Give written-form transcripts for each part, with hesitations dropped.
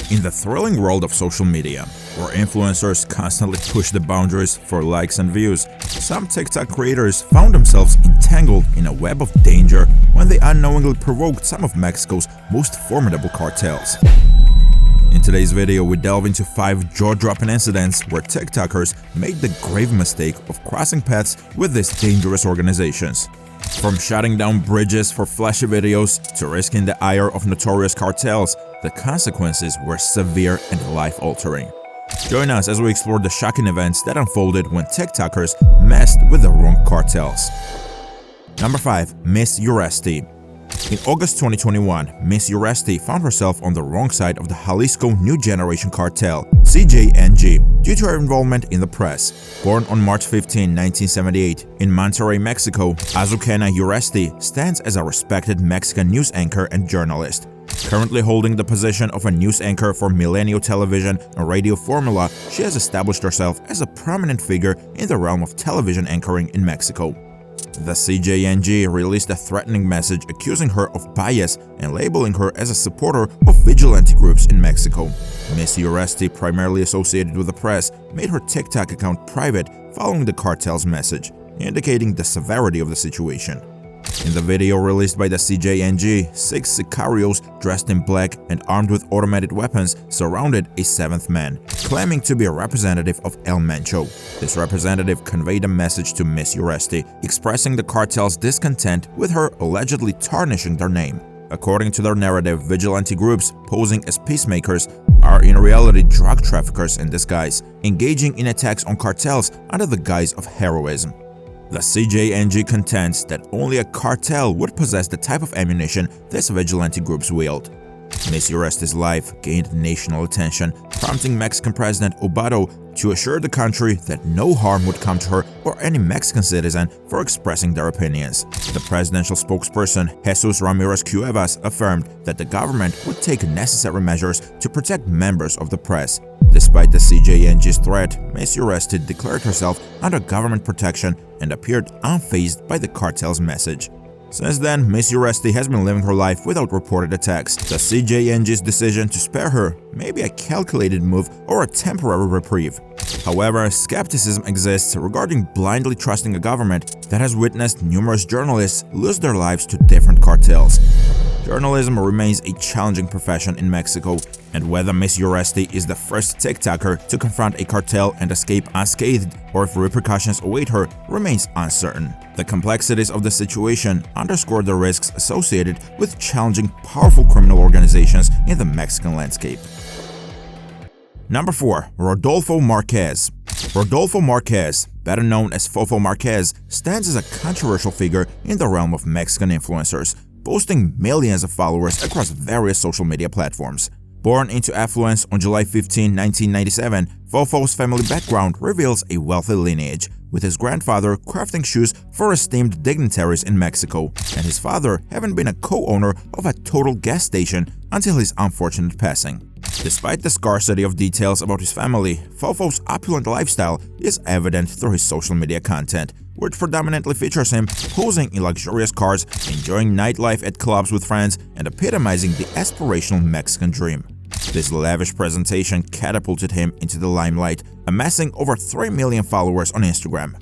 In the thrilling world of social media, where influencers constantly push the boundaries for likes and views, some TikTok creators found themselves entangled in a web of danger when they unknowingly provoked some of Mexico's most formidable cartels. In today's video, we delve into 5 jaw-dropping incidents where TikTokers made the grave mistake of crossing paths with these dangerous organizations. From shutting down bridges for flashy videos to risking the ire of notorious cartels, the consequences were severe and life-altering. Join us as we explore the shocking events that unfolded when TikTokers messed with the wrong cartels. Number 5. Miss Uresti. In August 2021, Miss Uresti found herself on the wrong side of the Jalisco New Generation Cartel, CJNG, due to her involvement in the press. Born on March 15, 1978, in Monterrey, Mexico, Azucena Uresti stands as a respected Mexican news anchor and journalist. Currently holding the position of a news anchor for Milenio Television and Radio Formula, she has established herself as a prominent figure in the realm of television anchoring in Mexico. The CJNG released a threatening message accusing her of bias and labeling her as a supporter of vigilante groups in Mexico. Miss Uresti, primarily associated with the press, made her TikTok account private following the cartel's message, indicating the severity of the situation. In the video released by the CJNG, 6 sicarios dressed in black and armed with automated weapons surrounded a 7th man, claiming to be a representative of El Mencho. This representative conveyed a message to Miss Uresti, expressing the cartel's discontent with her allegedly tarnishing their name. According to their narrative, vigilante groups posing as peacemakers are in reality drug traffickers in disguise, engaging in attacks on cartels under the guise of heroism. The CJNG contends that only a cartel would possess the type of ammunition these vigilante groups wield. Miss Uresti's life gained national attention, prompting Mexican President Obado to assure the country that no harm would come to her or any Mexican citizen for expressing their opinions. The presidential spokesperson, Jesus Ramirez Cuevas, affirmed that the government would take necessary measures to protect members of the press. Despite the CJNG's threat, Miss Uresti declared herself under government protection and appeared unfazed by the cartel's message. Since then, Miss Uresti has been living her life without reported attacks. The CJNG's decision to spare her may be a calculated move or a temporary reprieve. However, skepticism exists regarding blindly trusting a government that has witnessed numerous journalists lose their lives to different cartels. Journalism remains a challenging profession in Mexico, and whether Miss Uresti is the first TikToker to confront a cartel and escape unscathed, or if repercussions await her, remains uncertain. The complexities of the situation underscore the risks associated with challenging powerful criminal organizations in the Mexican landscape. Number 4. Rodolfo Marquez. Rodolfo Marquez, better known as Fofo Marquez, stands as a controversial figure in the realm of Mexican influencers, boasting millions of followers across various social media platforms. Born into affluence on July 15, 1997, Fofo's family background reveals a wealthy lineage, with his grandfather crafting shoes for esteemed dignitaries in Mexico, and his father having been a co-owner of a Total gas station until his unfortunate passing. Despite the scarcity of details about his family, Fofo's opulent lifestyle is evident through his social media content, which predominantly features him posing in luxurious cars, enjoying nightlife at clubs with friends, and epitomizing the aspirational Mexican dream. This lavish presentation catapulted him into the limelight, amassing over 3 million followers on Instagram.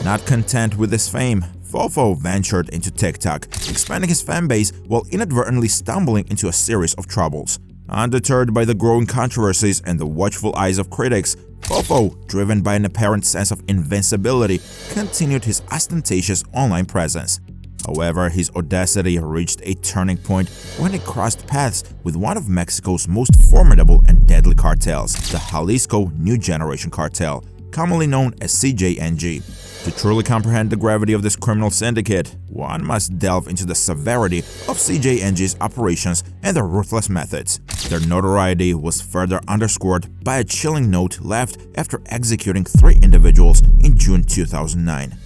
Not content with this fame, Fofo ventured into TikTok, expanding his fanbase while inadvertently stumbling into a series of troubles. Undeterred by the growing controversies and the watchful eyes of critics, Fofo, driven by an apparent sense of invincibility, continued his ostentatious online presence. However, his audacity reached a turning point when he crossed paths with one of Mexico's most formidable and deadly cartels, the Jalisco New Generation Cartel, commonly known as CJNG. To truly comprehend the gravity of this criminal syndicate, one must delve into the severity of CJNG's operations and their ruthless methods. Their notoriety was further underscored by a chilling note left after executing 3 individuals in June 2009.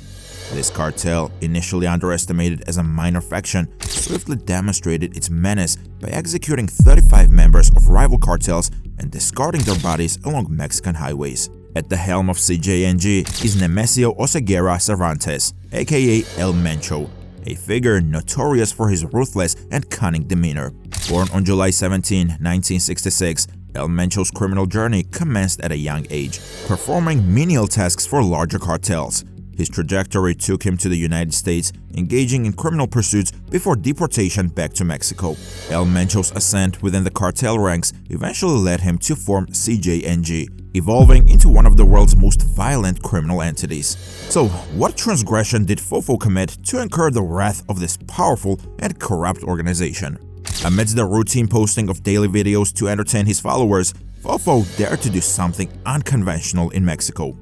This cartel, initially underestimated as a minor faction, swiftly demonstrated its menace by executing 35 members of rival cartels and discarding their bodies along Mexican highways. At the helm of CJNG is Nemesio Oseguera Cervantes, aka El Mencho, a figure notorious for his ruthless and cunning demeanor. Born on July 17, 1966, El Mencho's criminal journey commenced at a young age, performing menial tasks for larger cartels. His trajectory took him to the United States, engaging in criminal pursuits before deportation back to Mexico. El Mencho's ascent within the cartel ranks eventually led him to form CJNG, evolving into one of the world's most violent criminal entities. So, what transgression did Fofo commit to incur the wrath of this powerful and corrupt organization? Amidst the routine posting of daily videos to entertain his followers, Fofo dared to do something unconventional in Mexico.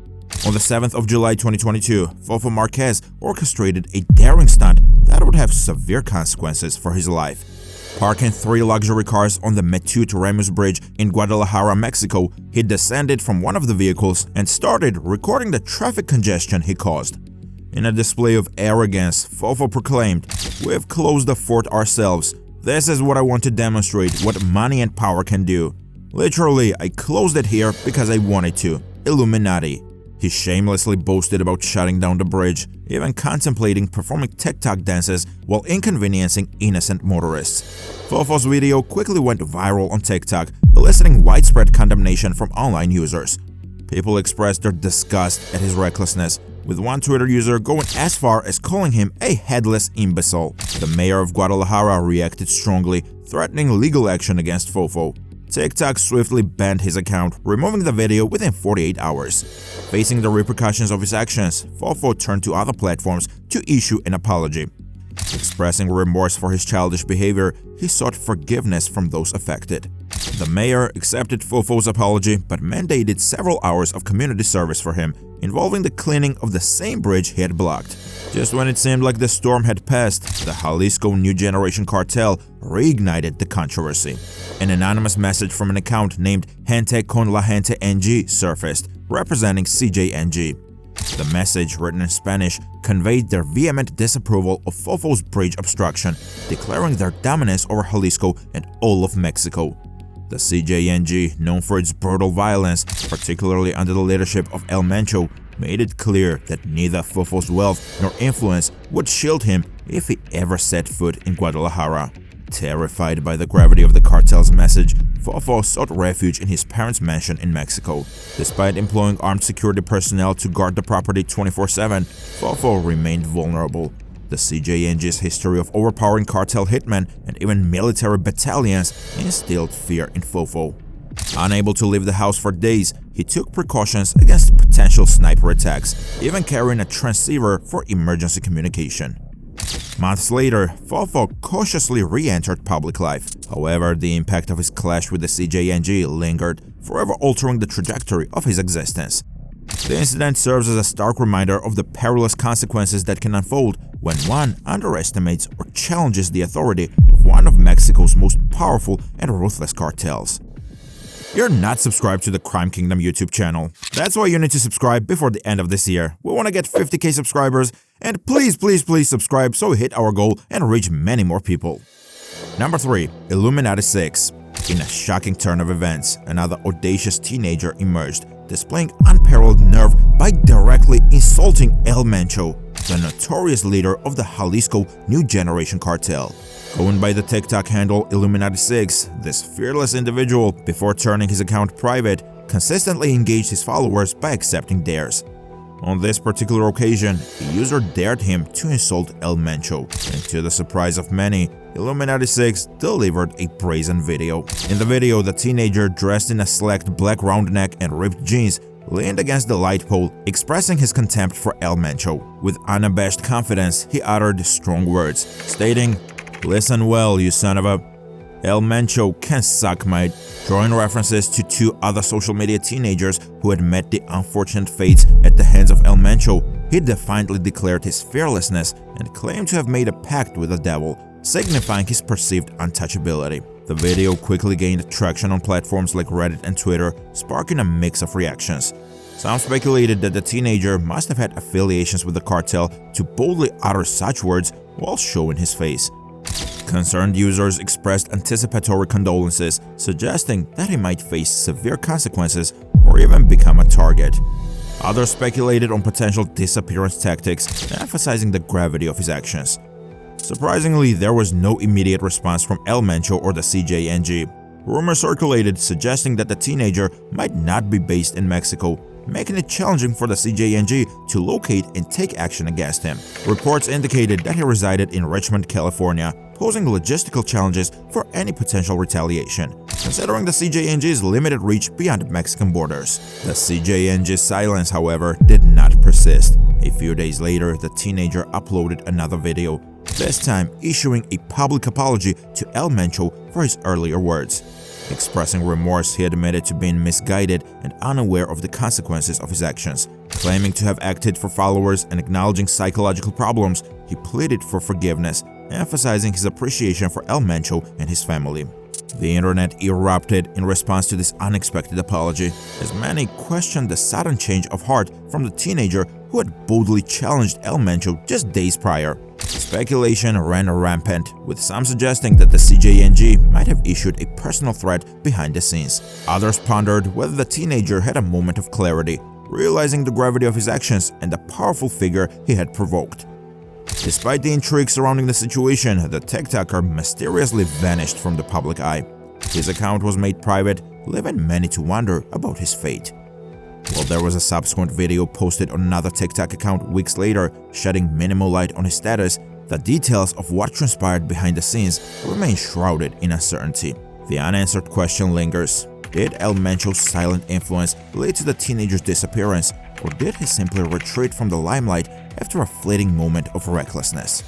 On the 7th of July 2022, Fofo Marquez orchestrated a daring stunt that would have severe consequences for his life. Parking 3 luxury cars on the Metut Remus Bridge in Guadalajara, Mexico, he descended from one of the vehicles and started recording the traffic congestion he caused. In a display of arrogance, Fofo proclaimed, "We've closed the fort ourselves. This is what I want to demonstrate what money and power can do. Literally, I closed it here because I wanted to. Illuminati." He shamelessly boasted about shutting down the bridge, even contemplating performing TikTok dances while inconveniencing innocent motorists. Fofo's video quickly went viral on TikTok, eliciting widespread condemnation from online users. People expressed their disgust at his recklessness, with one Twitter user going as far as calling him a headless imbecile. The mayor of Guadalajara reacted strongly, threatening legal action against Fofo. TikTok swiftly banned his account, removing the video within 48 hours. Facing the repercussions of his actions, Fofo turned to other platforms to issue an apology. Expressing remorse for his childish behavior, he sought forgiveness from those affected. The mayor accepted Fofo's apology but mandated several hours of community service for him, involving the cleaning of the same bridge he had blocked. Just when it seemed like the storm had passed, the Jalisco New Generation Cartel reignited the controversy. An anonymous message from an account named Gente con la Gente NG surfaced, representing CJNG. The message, written in Spanish, conveyed their vehement disapproval of Fofo's bridge obstruction, declaring their dominance over Jalisco and all of Mexico. The CJNG, known for its brutal violence, particularly under the leadership of El Mencho, made it clear that neither Fofo's wealth nor influence would shield him if he ever set foot in Guadalajara. Terrified by the gravity of the cartel's message, Fofo sought refuge in his parents' mansion in Mexico. Despite employing armed security personnel to guard the property 24/7, Fofo remained vulnerable. The CJNG's history of overpowering cartel hitmen and even military battalions instilled fear in Fofo. Unable to leave the house for days, he took precautions against potential sniper attacks, even carrying a transceiver for emergency communication. Months later, Fofo cautiously re-entered public life. However, the impact of his clash with the CJNG lingered, forever altering the trajectory of his existence. The incident serves as a stark reminder of the perilous consequences that can unfold when one underestimates or challenges the authority of one of Mexico's most powerful and ruthless cartels. You're not subscribed to the Crime Kingdom YouTube channel. That's why you need to subscribe before the end of this year. We want to get 50k subscribers, and please subscribe so we hit our goal and reach many more people. Number 3. Illuminati 6. In a shocking turn of events, another audacious teenager emerged, displaying unparalleled nerve by directly insulting El Mencho, the notorious leader of the Jalisco New Generation Cartel. Going by the TikTok handle Illuminati 6, this fearless individual, before turning his account private, consistently engaged his followers by accepting dares. On this particular occasion, a user dared him to insult El Mencho, and to the surprise of many, Illuminati 6 delivered a brazen video. In the video, the teenager, dressed in a slacked black round neck and ripped jeans, leaned against the light pole, expressing his contempt for El Mencho. With unabashed confidence, he uttered strong words, stating, "Listen well, you son of a… El Mencho can suck my…" Drawing references to 2 other social media teenagers who had met the unfortunate fates at the hands of El Mencho, he defiantly declared his fearlessness and claimed to have made a pact with the devil, signifying his perceived untouchability. The video quickly gained traction on platforms like Reddit and Twitter, sparking a mix of reactions. Some speculated that the teenager must have had affiliations with the cartel to boldly utter such words while showing his face. Concerned users expressed anticipatory condolences, suggesting that he might face severe consequences or even become a target. Others speculated on potential disappearance tactics, emphasizing the gravity of his actions. Surprisingly, there was no immediate response from El Mencho or the CJNG. Rumors circulated suggesting that the teenager might not be based in Mexico, making it challenging for the CJNG to locate and take action against him. Reports indicated that he resided in Richmond, California, posing logistical challenges for any potential retaliation, considering the CJNG's limited reach beyond Mexican borders. The CJNG's silence, however, did not persist. A few days later, the teenager uploaded another video, this time issuing a public apology to El Mencho for his earlier words. Expressing remorse, he admitted to being misguided and unaware of the consequences of his actions. Claiming to have acted for followers and acknowledging psychological problems, he pleaded for forgiveness, emphasizing his appreciation for El Mencho and his family. The internet erupted in response to this unexpected apology, as many questioned the sudden change of heart from the teenager who had boldly challenged El Mencho just days prior. Speculation ran rampant, with some suggesting that the CJNG might have issued a personal threat behind the scenes. Others pondered whether the teenager had a moment of clarity, realizing the gravity of his actions and the powerful figure he had provoked. Despite the intrigue surrounding the situation, the TikToker mysteriously vanished from the public eye. His account was made private, leaving many to wonder about his fate. While there was a subsequent video posted on another TikTok account weeks later, shedding minimal light on his status, the details of what transpired behind the scenes remain shrouded in uncertainty. The unanswered question lingers. Did El Mencho's silent influence lead to the teenager's disappearance, or did he simply retreat from the limelight after a fleeting moment of recklessness?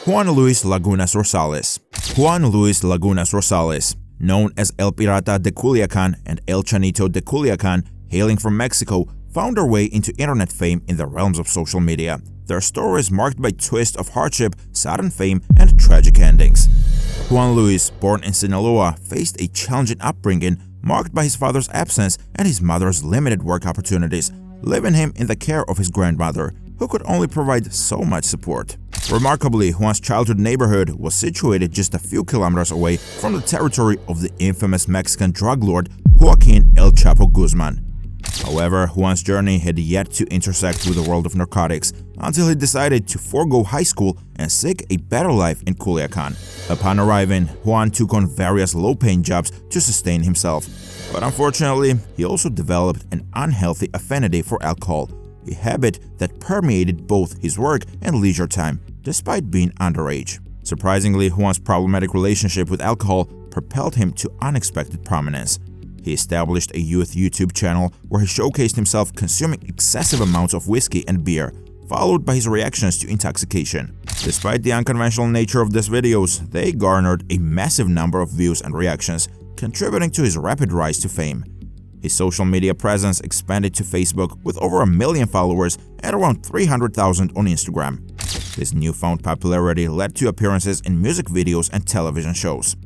Juan Luis Lagunas Rosales. Juan Luis Lagunas Rosales, known as El Pirata de Culiacan and El Chanito de Culiacan, hailing from Mexico, found their way into internet fame in the realms of social media. Their story is marked by twists of hardship, sudden fame, and tragic endings. Juan Luis, born in Sinaloa, faced a challenging upbringing marked by his father's absence and his mother's limited work opportunities, leaving him in the care of his grandmother, who could only provide so much support. Remarkably, Juan's childhood neighborhood was situated just a few kilometers away from the territory of the infamous Mexican drug lord Joaquin El Chapo Guzman. However, Juan's journey had yet to intersect with the world of narcotics until he decided to forego high school and seek a better life in Culiacan. Upon arriving, Juan took on various low-paying jobs to sustain himself. But unfortunately, he also developed an unhealthy affinity for alcohol, a habit that permeated both his work and leisure time, despite being underage. Surprisingly, Juan's problematic relationship with alcohol propelled him to unexpected prominence. He established a youth YouTube channel where he showcased himself consuming excessive amounts of whiskey and beer, followed by his reactions to intoxication. Despite the unconventional nature of these videos, they garnered a massive number of views and reactions, contributing to his rapid rise to fame. His social media presence expanded to Facebook with over 1 million followers and around 300,000 on Instagram. This newfound popularity led to appearances in music videos and television shows.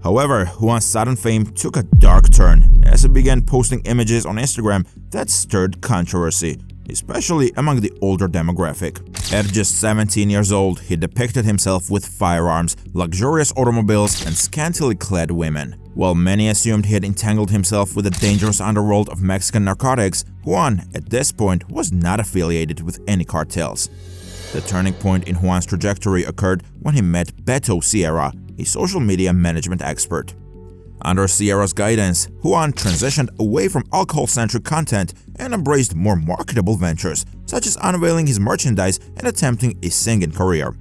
However, Juan's sudden fame took a dark turn as he began posting images on Instagram that stirred controversy, especially among the older demographic. At just 17 years old, he depicted himself with firearms, luxurious automobiles, and scantily clad women. While many assumed he had entangled himself with the dangerous underworld of Mexican narcotics, Juan, at this point, was not affiliated with any cartels. The turning point in Juan's trajectory occurred when he met Beto Sierra, a social media management expert. Under Sierra's guidance, Juan transitioned away from alcohol-centric content and embraced more marketable ventures, such as unveiling his merchandise and attempting a singing career.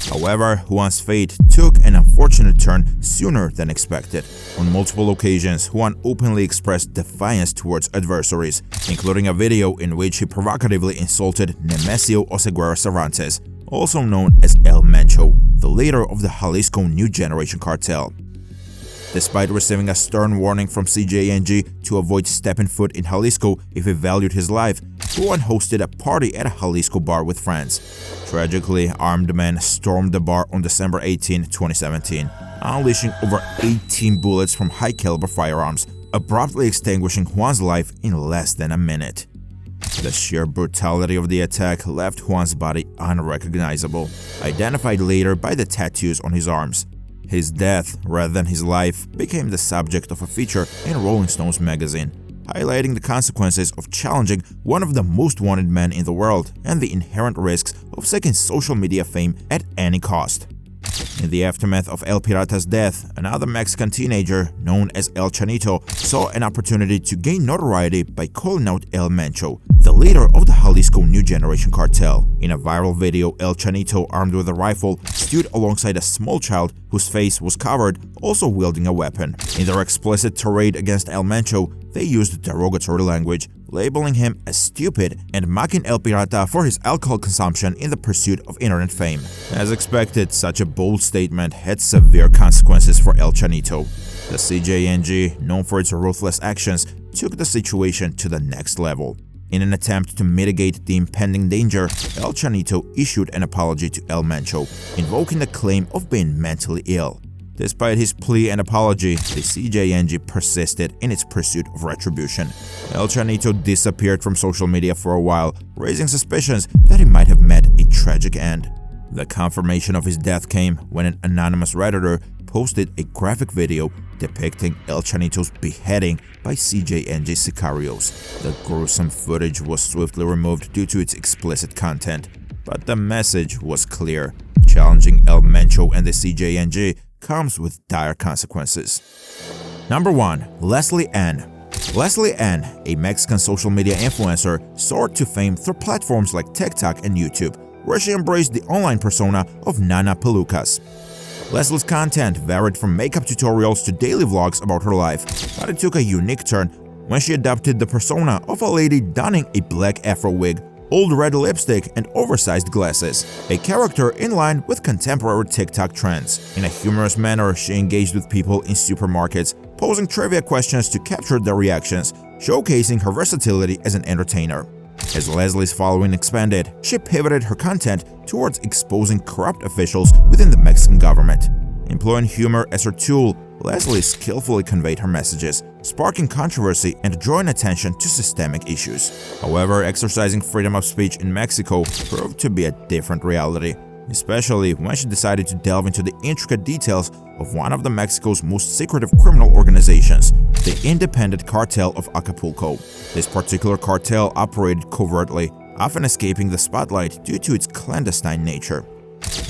However, Juan's fate took an unfortunate turn sooner than expected. On multiple occasions, Juan openly expressed defiance towards adversaries, including a video in which he provocatively insulted Nemesio Oseguera Cervantes, also known as El Mencho, the leader of the Jalisco New Generation Cartel. Despite receiving a stern warning from CJNG to avoid stepping foot in Jalisco if he valued his life, Juan hosted a party at a Jalisco bar with friends. Tragically, armed men stormed the bar on December 18, 2017, unleashing over 18 bullets from high-caliber firearms, abruptly extinguishing Juan's life in less than a minute. The sheer brutality of the attack left Juan's body unrecognizable, identified later by the tattoos on his arms. His death, rather than his life, became the subject of a feature in Rolling Stone's magazine, highlighting the consequences of challenging one of the most wanted men in the world and the inherent risks of seeking social media fame at any cost. In the aftermath of El Pirata's death, another Mexican teenager, known as El Chanito, saw an opportunity to gain notoriety by calling out El Mencho, the leader of the Jalisco New Generation Cartel. In a viral video, El Chanito, armed with a rifle, stood alongside a small child whose face was covered, also wielding a weapon. In their explicit tirade against El Mencho, they used derogatory language, labeling him as stupid and mocking El Pirata for his alcohol consumption in the pursuit of internet fame. As expected, such a bold statement had severe consequences for El Chanito. The CJNG, known for its ruthless actions, took the situation to the next level. In an attempt to mitigate the impending danger, El Chanito issued an apology to El Mencho, invoking the claim of being mentally ill. Despite his plea and apology, the CJNG persisted in its pursuit of retribution. El Chanito disappeared from social media for a while, raising suspicions that he might have met a tragic end. The confirmation of his death came when an anonymous Redditor posted a graphic video depicting El Chanito's beheading by CJNG sicarios. The gruesome footage was swiftly removed due to its explicit content, but the message was clear: challenging El Mencho and the CJNG comes with dire consequences. Number 1. Leslie N. Leslie N., a Mexican social media influencer, soared to fame through platforms like TikTok and YouTube, where she embraced the online persona of Nana Pelucas. Leslie's content varied from makeup tutorials to daily vlogs about her life, but it took a unique turn when she adopted the persona of a lady donning a black afro wig, old red lipstick, and oversized glasses, a character in line with contemporary TikTok trends. In a humorous manner, she engaged with people in supermarkets, posing trivia questions to capture their reactions, showcasing her versatility as an entertainer. As Leslie's following expanded, she pivoted her content towards exposing corrupt officials within the Mexican government. Employing humor as her tool, Leslie skillfully conveyed her messages, sparking controversy and drawing attention to systemic issues. However, exercising freedom of speech in Mexico proved to be a different reality, especially when she decided to delve into the intricate details of one of Mexico's most secretive criminal organizations, the independent Cartel of Acapulco. This particular cartel operated covertly, often escaping the spotlight due to its clandestine nature.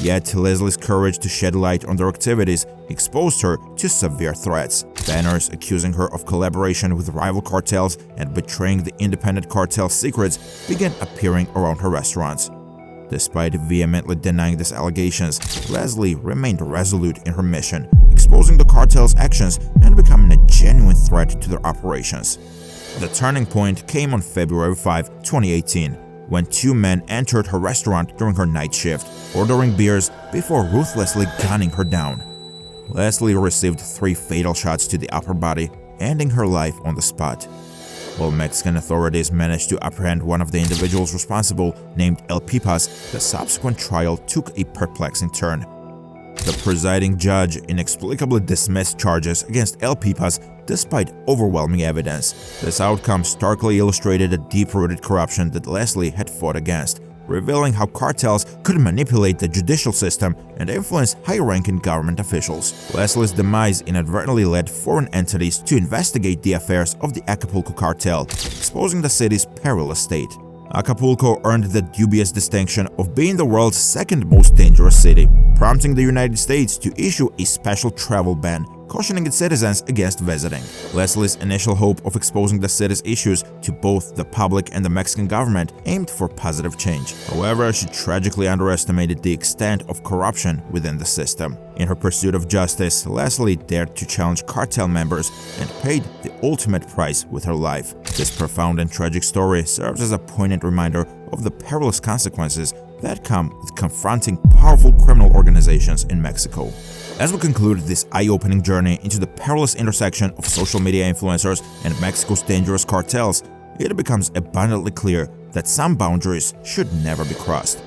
Yet, Leslie's courage to shed light on their activities exposed her to severe threats. Banners accusing her of collaboration with rival cartels and betraying the independent cartel's secrets began appearing around her restaurants. Despite vehemently denying these allegations, Leslie remained resolute in her mission, exposing the cartel's actions and becoming a genuine threat to their operations. The turning point came on February 5, 2018, when two men entered her restaurant during her night shift, ordering beers before ruthlessly gunning her down. Leslie received 3 fatal shots to the upper body, ending her life on the spot. While Mexican authorities managed to apprehend one of the individuals responsible, named El Pipas, the subsequent trial took a perplexing turn. The presiding judge inexplicably dismissed charges against El Pipas despite overwhelming evidence. This outcome starkly illustrated the deep-rooted corruption that Leslie had fought against, revealing how cartels could manipulate the judicial system and influence high-ranking government officials. Leslie's demise inadvertently led foreign entities to investigate the affairs of the Acapulco cartel, exposing the city's perilous state. Acapulco earned the dubious distinction of being the world's second most dangerous city, prompting the United States to issue a special travel ban, cautioning its citizens against visiting. Leslie's initial hope of exposing the city's issues to both the public and the Mexican government aimed for positive change. However, she tragically underestimated the extent of corruption within the system. In her pursuit of justice, Leslie dared to challenge cartel members and paid the ultimate price with her life. This profound and tragic story serves as a poignant reminder of the perilous consequences that come with confronting powerful criminal organizations in Mexico. As we conclude this eye-opening journey into the perilous intersection of social media influencers and Mexico's dangerous cartels, it becomes abundantly clear that some boundaries should never be crossed.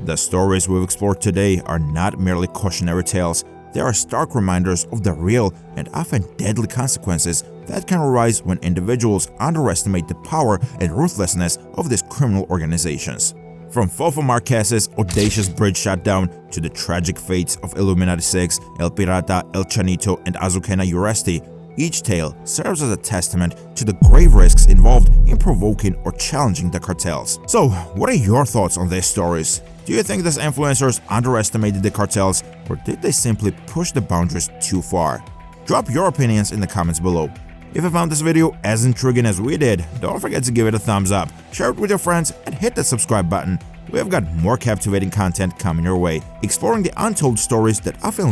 The stories we've explored today are not merely cautionary tales, they are stark reminders of the real and often deadly consequences that can arise when individuals underestimate the power and ruthlessness of these criminal organizations. From Fofo Marquez's audacious bridge shutdown to the tragic fates of Illuminati 6, El Pirata, El Chanito, and Azucena Uresti, each tale serves as a testament to the grave risks involved in provoking or challenging the cartels. So, what are your thoughts on these stories? Do you think these influencers underestimated the cartels, or did they simply push the boundaries too far? Drop your opinions in the comments below. If you found this video as intriguing as we did, don't forget to give it a thumbs up, share it with your friends, and hit the subscribe button. We have got more captivating content coming your way, exploring the untold stories that often